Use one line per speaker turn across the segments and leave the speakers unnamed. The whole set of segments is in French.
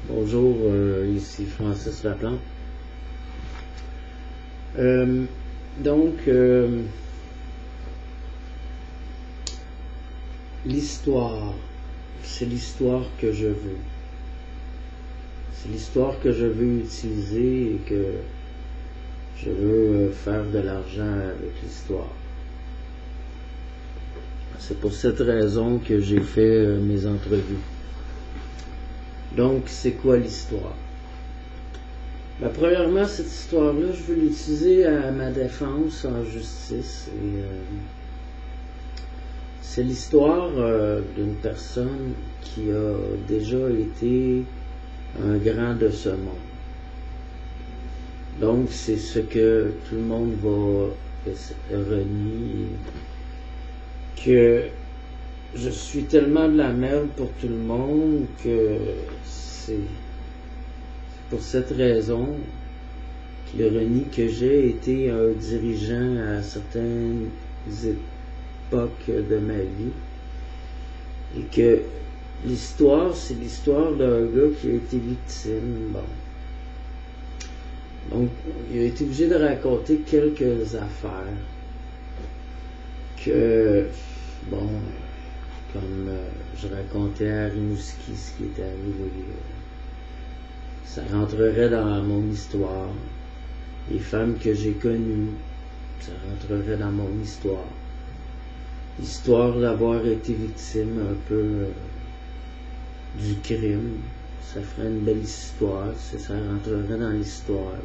Bonjour, ici Francis Laplante. L'histoire, c'est l'histoire que je veux. C'est l'histoire que je veux utiliser et que je veux faire de l'argent avec l'histoire. C'est pour cette raison que j'ai fait mes entrevues. Donc, c'est quoi l'histoire? Premièrement, cette histoire-là, je veux l'utiliser à ma défense en justice. C'est l'histoire d'une personne qui a déjà été un grand de ce monde. Donc, c'est ce que tout le monde va renier. Que je suis tellement de la merde pour tout le monde que c'est pour cette raison qu'il renie que j'ai été un dirigeant à certaines époques de ma vie et que l'histoire, c'est l'histoire d'un gars qui a été victime. Donc, il a été obligé de raconter quelques affaires que, comme je racontais à Rimouski ce qui était arrivé, ça rentrerait dans mon histoire. Les femmes que j'ai connues, ça rentrerait dans mon histoire. L'histoire d'avoir été victime un peu du crime, ça ferait une belle histoire, ça rentrerait dans l'histoire.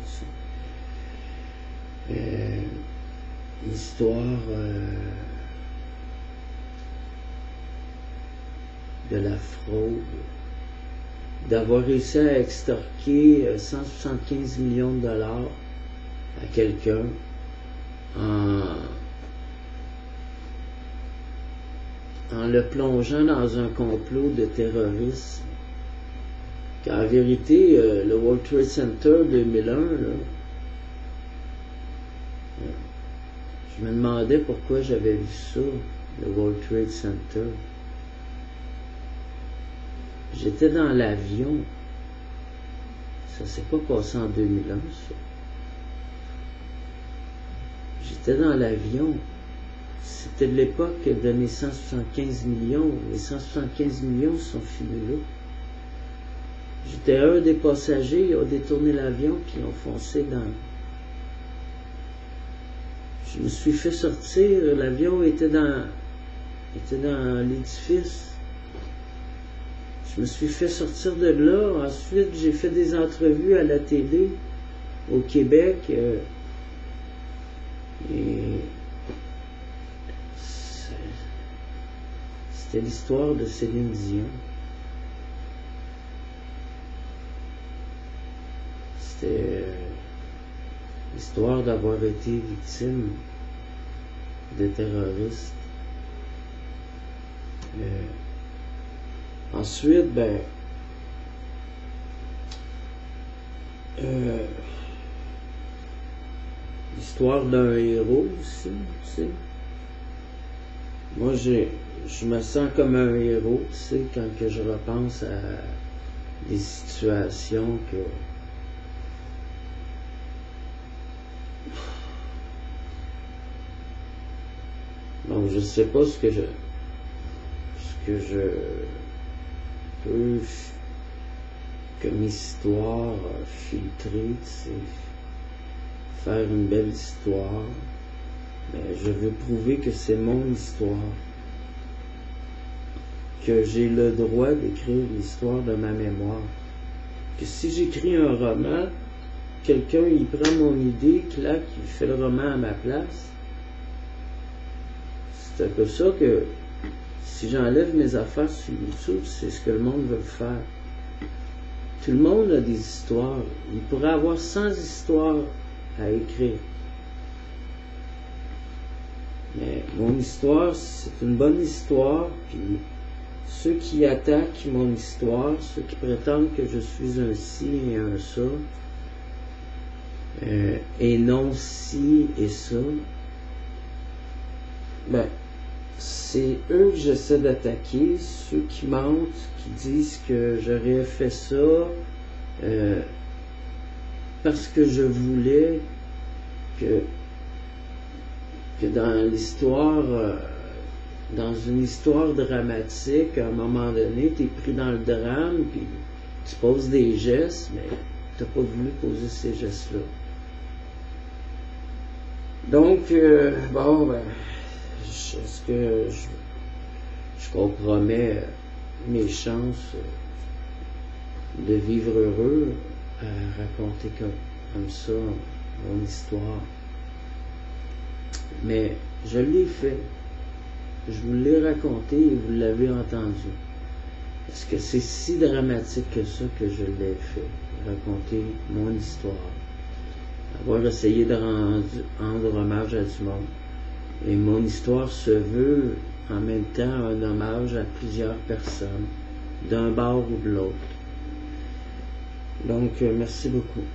L'histoire de la fraude, d'avoir réussi à extorquer 175 millions de dollars à quelqu'un en le plongeant dans un complot de terrorisme. Car en vérité, le World Trade Center 2001, je me demandais pourquoi j'avais vu ça, le World Trade Center. J'étais dans l'avion. Ça s'est pas passé en 2001, ça. J'étais dans l'avion. C'était de l'époque de mes 175 millions. Les 175 millions sont finis là. J'étais un des passagers, ils ont détourné l'avion puis ils ont foncé dans... Je me suis fait sortir, l'avion était dans l'édifice. Je me suis fait sortir de là. Ensuite, j'ai fait des entrevues à la télé au Québec. C'était l'histoire de Céline Dion. C'était l'histoire d'avoir été victime de terroristes. Ensuite, l'histoire d'un héros aussi, tu sais. Moi, je me sens comme un héros, tu sais, quand que je repense à des situations que... Donc, je sais pas ce que je peux comme histoire filtrée, tu sais, faire une belle histoire, mais je veux prouver que c'est mon histoire, que j'ai le droit d'écrire l'histoire de ma mémoire, que si j'écris un roman, quelqu'un il prend mon idée, claque, il fait le roman à ma place. C'est un peu ça que si j'enlève mes affaires sur YouTube, c'est ce que le monde veut faire. Tout le monde a des histoires. Il pourrait avoir 100 histoires à écrire. Mais mon histoire, c'est une bonne histoire, puis ceux qui attaquent mon histoire, ceux qui prétendent que je suis un ci et un ça, et non ci et ça, c'est eux que j'essaie d'attaquer, ceux qui mentent, qui disent que j'aurais fait ça parce que je voulais que dans l'histoire, dans une histoire dramatique, à un moment donné, tu es pris dans le drame, puis tu poses des gestes, mais tu n'as pas voulu poser ces gestes-là. Donc, bon, ben, est-ce que je compromets mes chances de vivre heureux à raconter comme ça mon histoire? Mais je l'ai fait. Je vous l'ai raconté et vous l'avez entendu. Est-ce que c'est si dramatique que ça que je l'ai fait? Raconter mon histoire. Avoir essayé de rendre hommage à du monde. Et mon histoire se veut en même temps un hommage à plusieurs personnes, d'un bord ou de l'autre. Donc, merci beaucoup.